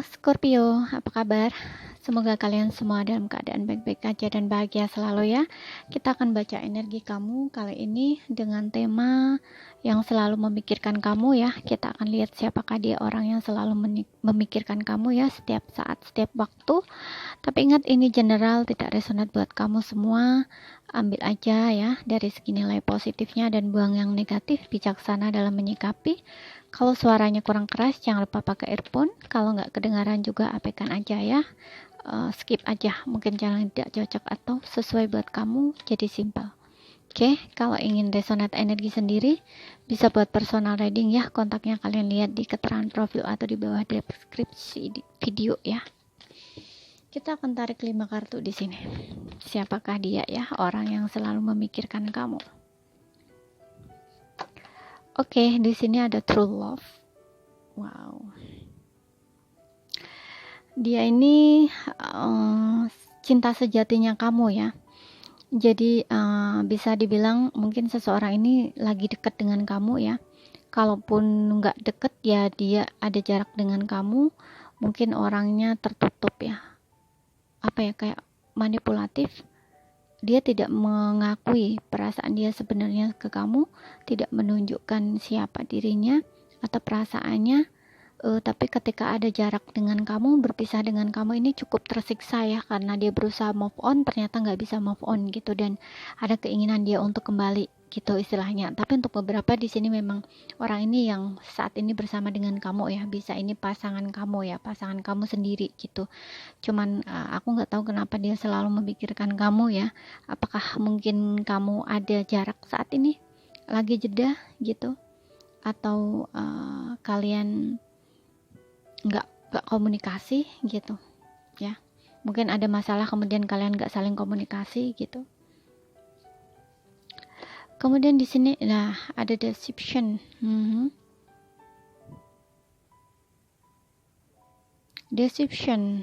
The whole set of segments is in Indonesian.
Scorpio, apa kabar? Semoga kalian semua dalam keadaan baik-baik aja dan bahagia selalu ya. Kita akan baca energi kamu kali ini dengan tema yang selalu memikirkan kamu ya. Kita akan lihat siapakah dia orang yang selalu memikirkan kamu ya setiap saat, setiap waktu. Tapi ingat ini general, tidak resonate buat kamu semua. Ambil aja ya dari segi nilai positifnya dan buang yang negatif, bijaksana dalam menyikapi. Kalau suaranya kurang keras, jangan lupa pakai earphone. Kalau nggak kedengaran juga abaikan aja ya. Skip aja, mungkin jangan tidak cocok atau sesuai buat kamu, jadi simple. Oke, kalau ingin resonate energi sendiri, bisa buat personal reading ya. Kontaknya kalian lihat di keterangan profil atau di bawah deskripsi video ya. Kita akan tarik 5 kartu di sini. Siapakah dia ya, orang yang selalu memikirkan kamu? Oke, di sini ada true love. Wow. Dia ini cinta sejatinya kamu ya. Jadi bisa dibilang mungkin seseorang ini lagi dekat dengan kamu ya. Kalaupun nggak deket ya dia ada jarak dengan kamu. Mungkin orangnya tertutup ya. Apa ya, kayak manipulatif. Dia tidak mengakui perasaan dia sebenarnya ke kamu. Tidak menunjukkan siapa dirinya atau perasaannya. Tapi ketika ada jarak dengan kamu, berpisah dengan kamu, ini cukup tersiksa ya, karena dia berusaha move on, ternyata nggak bisa move on gitu, dan ada keinginan dia untuk kembali gitu istilahnya. Tapi untuk beberapa di sini memang orang ini yang saat ini bersama dengan kamu ya, bisa ini pasangan kamu ya, pasangan kamu sendiri gitu. Cuman aku nggak tahu kenapa dia selalu memikirkan kamu ya. Apakah mungkin kamu ada jarak saat ini, lagi jeda gitu, atau kalian nggak komunikasi gitu ya, mungkin ada masalah kemudian kalian nggak saling komunikasi gitu. Kemudian di sini nah ada deception. Deception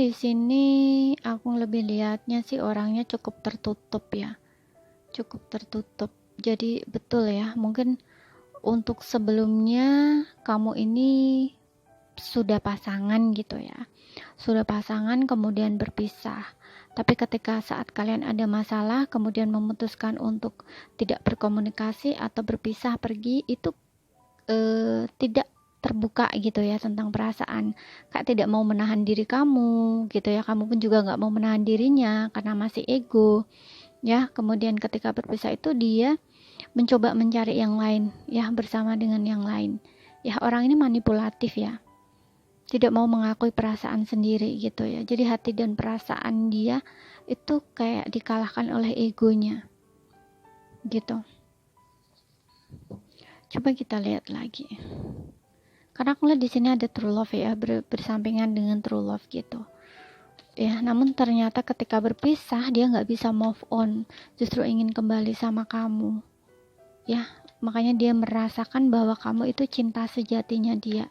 di sini aku lebih lihatnya sih orangnya cukup tertutup ya, cukup tertutup. Jadi betul ya, mungkin untuk sebelumnya kamu ini sudah pasangan gitu ya, sudah pasangan kemudian berpisah, tapi ketika saat kalian ada masalah kemudian memutuskan untuk tidak berkomunikasi atau berpisah pergi, itu tidak terbuka gitu ya tentang perasaan, kayak tidak mau menahan diri kamu gitu ya, kamu pun juga nggak mau menahan dirinya karena masih ego ya. Kemudian ketika berpisah itu dia mencoba mencari yang lain ya, bersama dengan yang lain ya. Orang ini manipulatif ya, tidak mau mengakui perasaan sendiri gitu ya. Jadi hati dan perasaan dia itu kayak dikalahkan oleh egonya gitu. Coba kita lihat lagi, karena aku lihat di sini ada true love ya, bersampingan dengan true love gitu ya. Namun ternyata ketika berpisah dia nggak bisa move on, justru ingin kembali sama kamu ya. Makanya dia merasakan bahwa kamu itu cinta sejatinya dia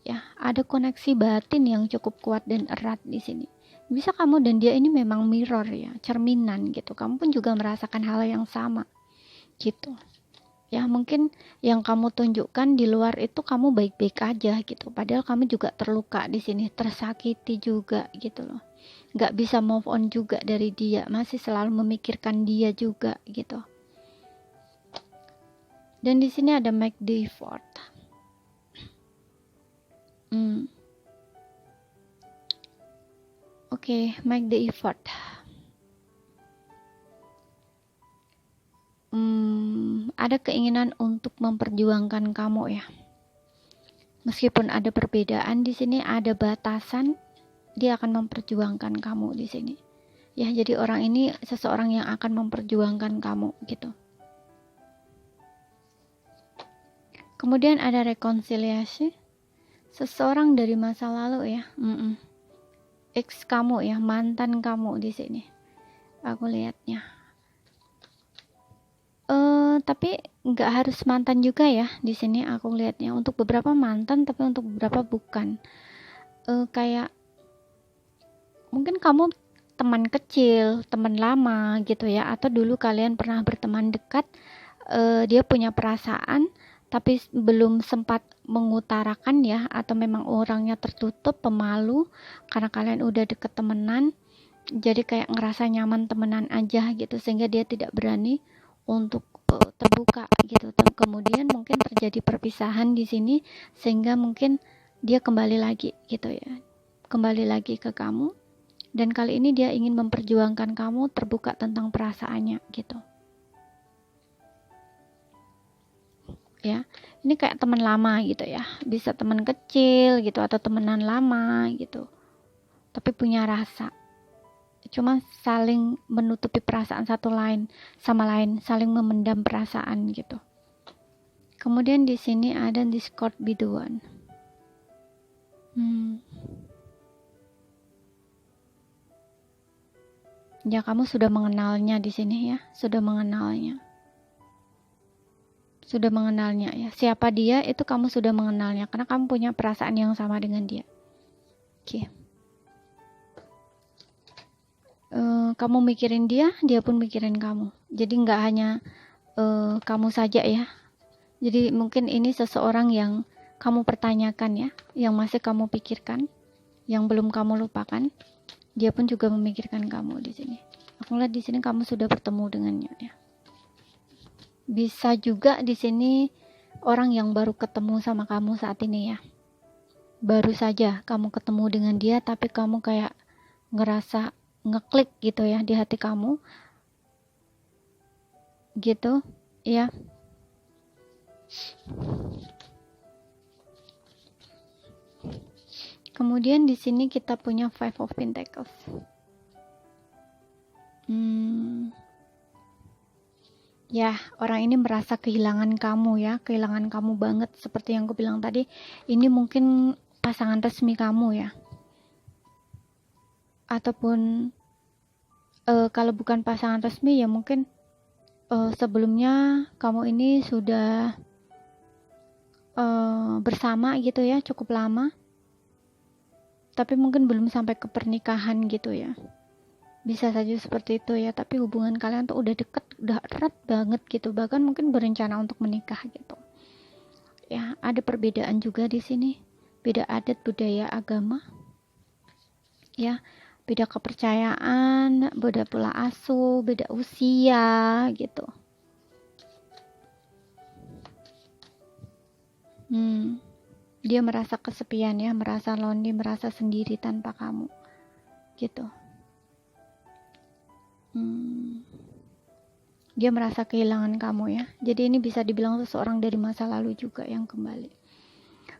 ya. Ada koneksi batin yang cukup kuat dan erat di sini. Bisa kamu dan dia ini memang mirror ya, cerminan gitu. Kamu pun juga merasakan hal yang sama gitu ya. Mungkin yang kamu tunjukkan di luar itu kamu baik-baik aja gitu, padahal kamu juga terluka di sini, tersakiti juga gitu loh. Nggak bisa move on juga dari dia, masih selalu memikirkan dia juga gitu. Dan di sini ada make the effort. Oke, make the effort. Ada keinginan untuk memperjuangkan kamu ya. Meskipun ada perbedaan di sini, ada batasan, dia akan memperjuangkan kamu di sini. Ya, jadi orang ini seseorang yang akan memperjuangkan kamu gitu. Kemudian ada rekonsiliasi, seseorang dari masa lalu ya, ex kamu ya, mantan kamu di sini. Aku lihatnya. Tapi nggak harus mantan juga ya di sini. Aku lihatnya untuk beberapa mantan, tapi untuk beberapa bukan. Kayak mungkin kamu teman kecil, teman lama gitu ya, atau dulu kalian pernah berteman dekat. Dia punya perasaan, tapi belum sempat mengutarakan ya, atau memang orangnya tertutup, pemalu, karena kalian udah deket temenan, jadi kayak ngerasa nyaman temenan aja gitu, sehingga dia tidak berani untuk terbuka gitu. Dan kemudian mungkin terjadi perpisahan di sini, sehingga mungkin dia kembali lagi gitu ya, kembali lagi ke kamu, dan kali ini dia ingin memperjuangkan kamu terbuka tentang perasaannya gitu ya. Ini kayak teman lama gitu ya, bisa teman kecil gitu atau temenan lama gitu, tapi punya rasa, cuma saling menutupi perasaan satu lain sama lain, saling memendam perasaan gitu. Kemudian di sini ada discord biduan. Ya, kamu sudah mengenalnya di sini ya, sudah mengenalnya ya. Siapa dia itu kamu sudah mengenalnya, karena kamu punya perasaan yang sama dengan dia. Oke. Kamu mikirin dia, dia pun mikirin kamu. Jadi nggak hanya kamu saja ya. Jadi mungkin ini seseorang yang kamu pertanyakan ya, yang masih kamu pikirkan, yang belum kamu lupakan. Dia pun juga memikirkan kamu di sini. Aku lihat di sini kamu sudah bertemu dengannya ya. Bisa juga di sini orang yang baru ketemu sama kamu saat ini ya. Baru saja kamu ketemu dengan dia, tapi kamu kayak ngerasa ngeklik gitu ya di hati kamu. Gitu ya. Kemudian di sini kita punya Five of Pentacles. Ya, orang ini merasa kehilangan kamu ya, kehilangan kamu banget, seperti yang aku bilang tadi. Ini mungkin pasangan resmi kamu ya, ataupun kalau bukan pasangan resmi ya mungkin sebelumnya kamu ini sudah bersama gitu ya, cukup lama, tapi mungkin belum sampai ke pernikahan gitu ya. Bisa saja seperti itu ya, tapi hubungan kalian tuh udah deket, udah erat banget gitu, bahkan mungkin berencana untuk menikah gitu ya. Ada perbedaan juga di sini, beda adat, budaya, agama ya, beda kepercayaan, beda pola asuh, beda usia gitu. Dia merasa kesepian ya, merasa lonely, merasa sendiri tanpa kamu gitu. Dia merasa kehilangan kamu ya. Jadi ini bisa dibilang seseorang dari masa lalu juga yang kembali.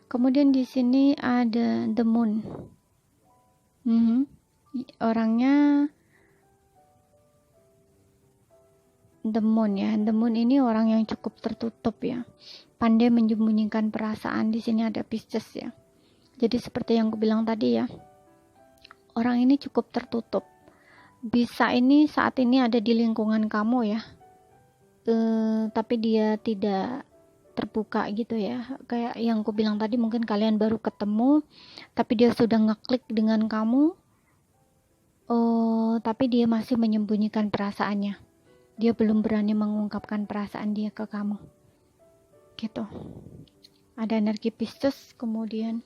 Kemudian di sini ada the moon. Orangnya the moon ya. The moon ini orang yang cukup tertutup ya. Pandai menyembunyikan perasaan. Di sini ada Pisces ya. Jadi seperti yang aku bilang tadi ya. Orang ini cukup tertutup. Bisa ini saat ini ada di lingkungan kamu ya. Tapi dia tidak terbuka gitu ya, kayak yang aku bilang tadi, mungkin kalian baru ketemu tapi dia sudah ngeklik dengan kamu, tapi dia masih menyembunyikan perasaannya, dia belum berani mengungkapkan perasaan dia ke kamu gitu. Ada energi Pisces, kemudian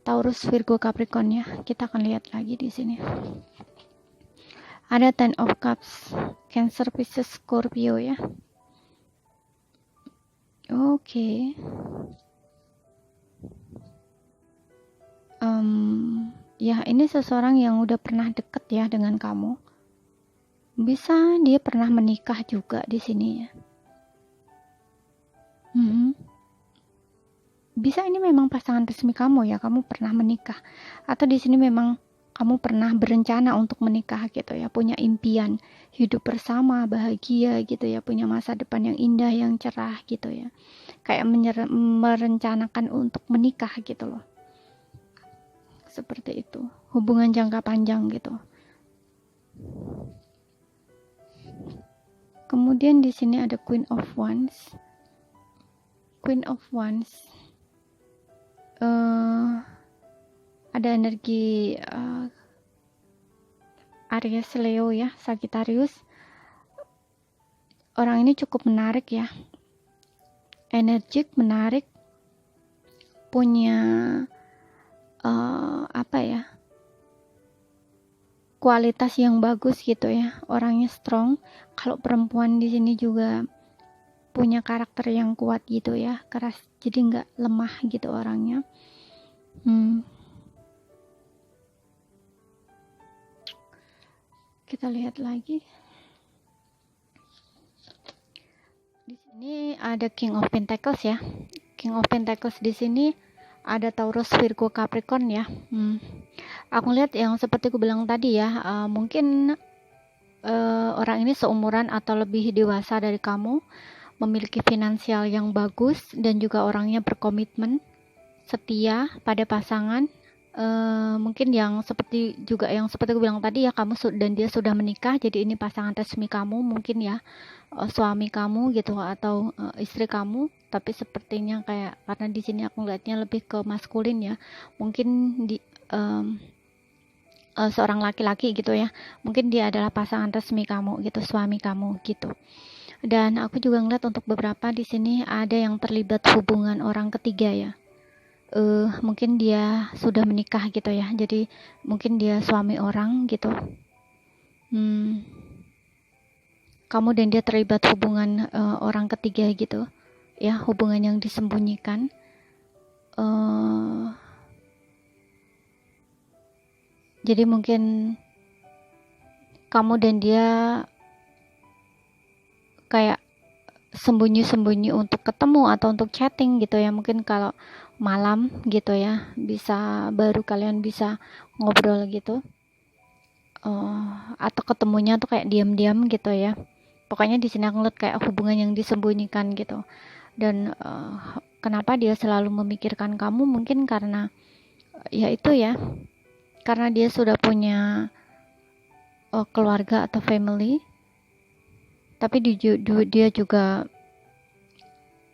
Taurus, Virgo, Capricorn ya. Kita akan lihat lagi di sini. Ada Ten of Cups, Cancer, Pisces, Scorpio ya. Oke. Ya, ini seseorang yang udah pernah deket ya dengan kamu. Bisa dia pernah menikah juga di sini ya. Bisa ini memang pasangan resmi kamu ya, kamu pernah menikah, atau di sini memang kamu pernah berencana untuk menikah gitu ya, punya impian hidup bersama bahagia gitu ya, punya masa depan yang indah, yang cerah gitu ya, kayak merencanakan untuk menikah gitu loh, seperti itu, hubungan jangka panjang gitu. Kemudian di sini ada Queen of Wands. Ada energi Aries, Leo ya, Sagittarius. Orang ini cukup menarik ya, energik, menarik, punya apa ya, kualitas yang bagus gitu ya, orangnya strong. Kalau perempuan di sini juga punya karakter yang kuat gitu ya, keras, jadi nggak lemah gitu orangnya. Kita lihat lagi. Di sini ada King of Pentacles ya. King of Pentacles di sini ada Taurus, Virgo, Capricorn ya. Aku lihat yang seperti aku bilang tadi ya, mungkin orang ini seumuran atau lebih dewasa dari kamu, memiliki finansial yang bagus, dan juga orangnya berkomitmen, setia pada pasangan. Mungkin yang seperti aku bilang tadi ya, kamu dan dia sudah menikah, jadi ini pasangan resmi kamu mungkin ya, suami kamu gitu, atau istri kamu. Tapi sepertinya kayak, karena di sini aku lihatnya lebih ke maskulin ya, mungkin di seorang laki-laki gitu ya, mungkin dia adalah pasangan resmi kamu gitu, suami kamu gitu. Dan aku juga ngeliat untuk beberapa di sini ada yang terlibat hubungan orang ketiga ya. Mungkin dia sudah menikah gitu ya, jadi mungkin dia suami orang gitu. Kamu dan dia terlibat hubungan orang ketiga gitu ya, hubungan yang disembunyikan. Jadi mungkin kamu dan dia kayak sembunyi-sembunyi untuk ketemu atau untuk chatting gitu ya, mungkin kalau malam gitu ya, bisa baru kalian bisa ngobrol gitu, atau ketemunya tuh kayak diam-diam gitu ya. Pokoknya di sini aku ngeliat kayak hubungan yang disembunyikan gitu. Dan kenapa dia selalu memikirkan kamu, mungkin karena ya itu ya, karena dia sudah punya keluarga atau family, tapi dia juga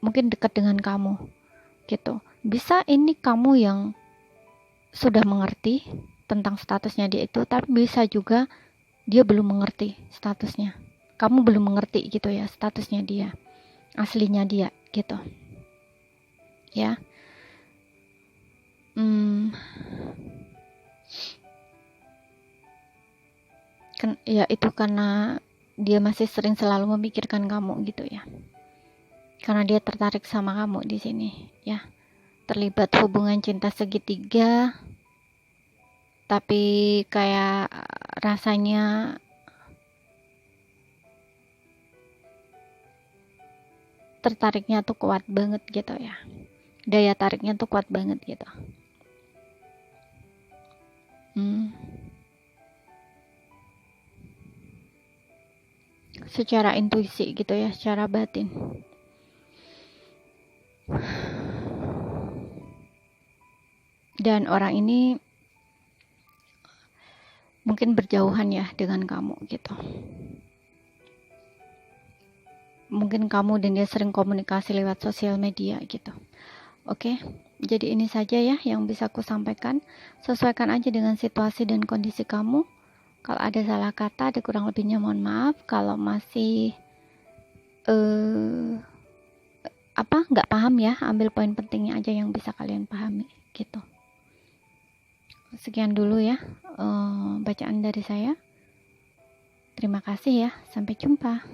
mungkin dekat dengan kamu gitu. Bisa ini kamu yang sudah mengerti tentang statusnya dia itu, tapi bisa juga dia belum mengerti statusnya, kamu belum mengerti gitu ya, statusnya dia, aslinya dia gitu ya. Ya itu karena dia masih selalu memikirkan kamu gitu ya, karena dia tertarik sama kamu di sini ya, terlibat hubungan cinta segitiga, tapi kayak rasanya tertariknya tuh kuat banget gitu ya, daya tariknya tuh kuat banget gitu. Secara intuisi gitu ya, secara batin. Dan orang ini mungkin berjauhan ya dengan kamu gitu. Mungkin kamu dan dia sering komunikasi lewat sosial media gitu. Oke, jadi ini saja ya yang bisa aku sampaikan. Sesuaikan aja dengan situasi dan kondisi kamu. Kalau ada salah kata, ada kurang lebihnya mohon maaf. Kalau masih nggak paham ya, ambil poin pentingnya aja yang bisa kalian pahami gitu. Sekian dulu ya bacaan dari saya. Terima kasih ya, sampai jumpa.